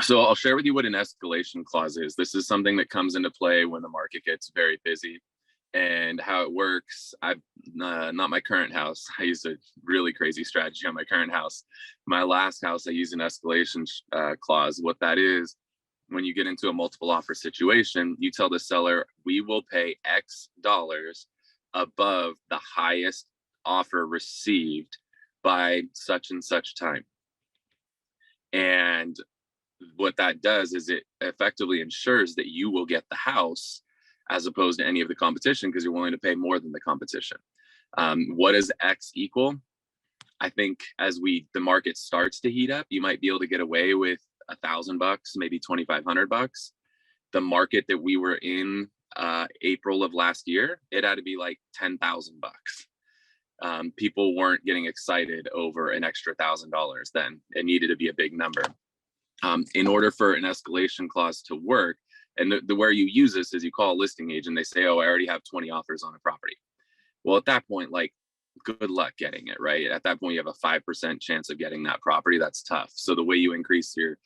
So I'll share with you what an escalation clause is. This is something that comes into play when the market gets very busy. And how it works, I've not my current house. I used a really crazy strategy on my current house. My last house, I used an escalation clause. What that is, when you get into a multiple offer situation, you tell the seller, we will pay X dollars above the highest offer received by such and such time. And what that does is it effectively ensures that you will get the house as opposed to any of the competition, because you're willing to pay more than the competition. What does X equal? I think as the market starts to heat up, you might be able to get away with $1,000, maybe $2,500. The market that we were in April of last year, it had to be like $10,000. People weren't getting excited over an extra $1,000 then. It needed to be a big number. In order for an escalation clause to work, and the where you use this is you call a listing agent, they say, oh, I already have 20 offers on a property. Well, at that point, like, good luck getting it, right? At that point, you have a 5% chance of getting that property. That's tough. So the way you increase your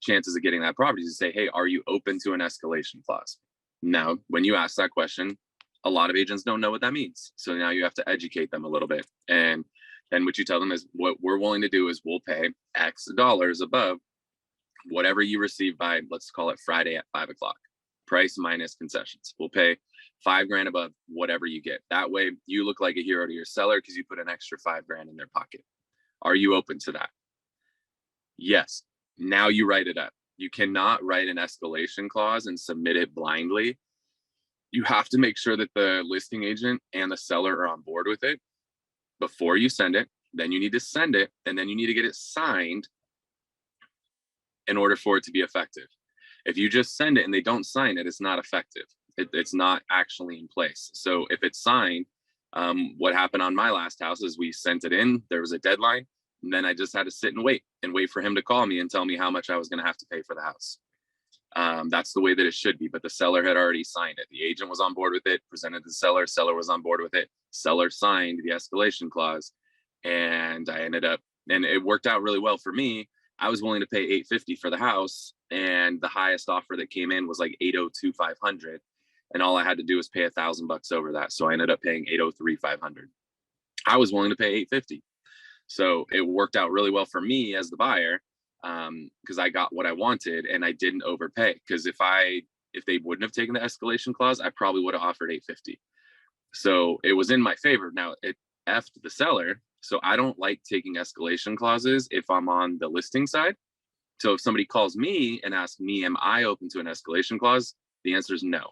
chances of getting that property is to say, hey, are you open to an escalation clause? Now, when you ask that question, a lot of agents don't know what that means. So now you have to educate them a little bit. And then what you tell them is, what we're willing to do is we'll pay X dollars above whatever you receive by, let's call it Friday at 5 o'clock, price minus concessions. We'll pay $5,000 above whatever you get. That way you look like a hero to your seller because you put an extra $5,000 in their pocket. Are you open to that? Yes. Now you write it up. You cannot write an escalation clause and submit it blindly. You have to make sure that the listing agent and the seller are on board with it before you send it. Then you need to send it, and then you need to get it signed in order for it to be effective. If you just send it and they don't sign it, it's not effective. It's not actually in place. So if it's signed, what happened on my last house is we sent it in, there was a deadline, and then I just had to sit and wait for him to call me and tell me how much I was going to have to pay for the house. That's the way that it should be, but the seller had already signed it. The agent was on board with it, presented to the seller was on board with it, seller signed the escalation clause, and it worked out really well for me. I was willing to pay $850 for the house, and the highest offer that came in was like $802,500, and all I had to do was pay $1,000 over that. So I ended up paying $803,500. I was willing to pay $850, so it worked out really well for me as the buyer, because I got what I wanted and I didn't overpay. Because if they wouldn't have taken the escalation clause, I probably would have offered $850. So it was in my favor. Now it effed the seller. So I don't like taking escalation clauses if I'm on the listing side. So if somebody calls me and asks me, am I open to an escalation clause? The answer is no.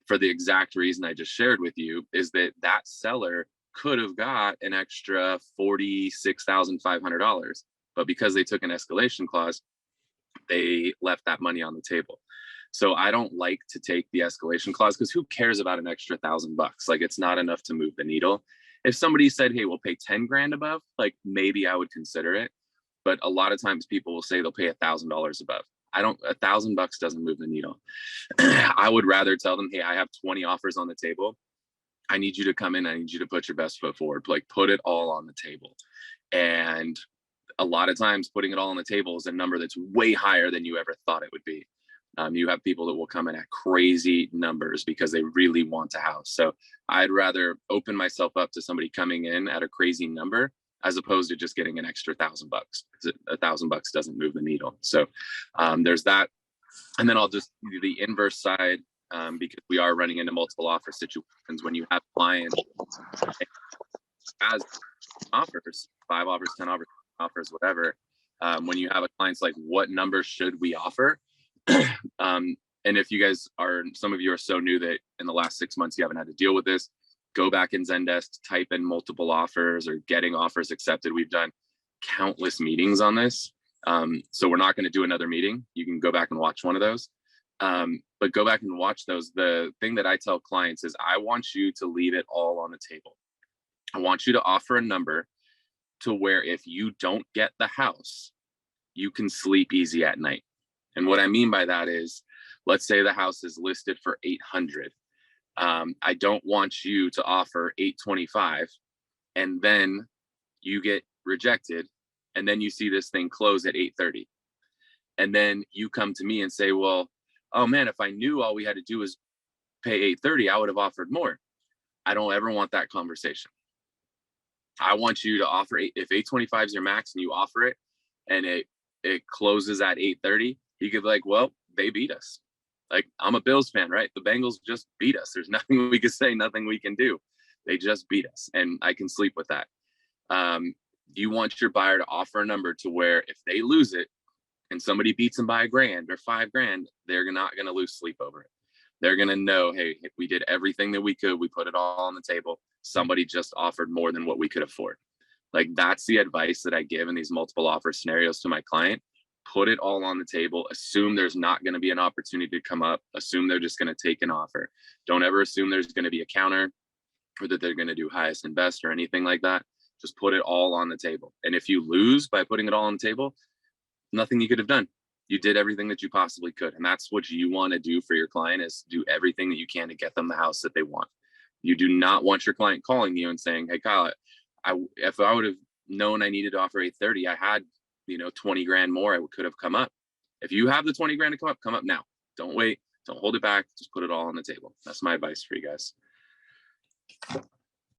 For the exact reason I just shared with you, is that seller could have got an extra $46,500, but because they took an escalation clause, they left that money on the table. So I don't like to take the escalation clause, because who cares about an extra $1,000? Like, it's not enough to move the needle. If somebody said, hey, we'll pay 10 grand above, like, maybe I would consider it. But a lot of times people will say they'll pay $1,000 above. $1,000 doesn't move the needle. I would rather tell them, hey, I have 20 offers on the table. I need you to come in. I need you to put your best foot forward. Like, put it all on the table. And a lot of times putting it all on the table is a number that's way higher than you ever thought it would be. You have people that will come in at crazy numbers because they really want a house. So I'd rather open myself up to somebody coming in at a crazy number as opposed to just getting an extra $1,000, because $1,000 doesn't move the needle. So there's that. And then I'll just do the inverse side, because we are running into multiple offer situations. When you have clients as offers, 5 offers, 10 offers, whatever, when you have a client's like, what number should we offer? And if you guys some of you are so new that in the last 6 months you haven't had to deal with this, go back in Zendesk, type in multiple offers or getting offers accepted. We've done countless meetings on this. So we're not going to do another meeting. You can go back and watch one of those. But go back and watch those. The thing that I tell clients is, I want you to leave it all on the table. I want you to offer a number to where if you don't get the house, you can sleep easy at night. And what I mean by that is, let's say the house is listed for 800. I don't want you to offer 825 and then you get rejected and then you see this thing close at 830. And then you come to me and say, well, oh man, if I knew all we had to do was pay 830, I would have offered more. I don't ever want that conversation. I want you to offer if 825 is your max and you offer it and it closes at 830, you could be like, well, they beat us. Like, I'm a Bills fan, right? The Bengals just beat us. There's nothing we can say, nothing we can do. They just beat us, and I can sleep with that. You want your buyer to offer a number to where if they lose it and somebody beats them by $1,000 or $5,000, they're not going to lose sleep over it. They're going to know, hey, we did everything that we could. We put it all on the table. Somebody just offered more than what we could afford. Like, that's the advice that I give in these multiple offer scenarios to my client. Put it all on the table. Assume there's not going to be an opportunity to come up. Assume they're just going to take an offer. Don't ever assume there's going to be a counter or that they're going to do highest and best or anything like that. Just put it all on the table. And if you lose by putting it all on the table, nothing you could have done. You did everything that you possibly could. And that's what you want to do for your client, is do everything that you can to get them the house that they want. You do not want your client calling you and saying, hey, Kyle, if I would have known I needed to offer 830, I had, 20 grand more, I could have come up. If you have the 20 grand to come up now. Don't wait. Don't hold it back. Just put it all on the table. That's my advice for you guys.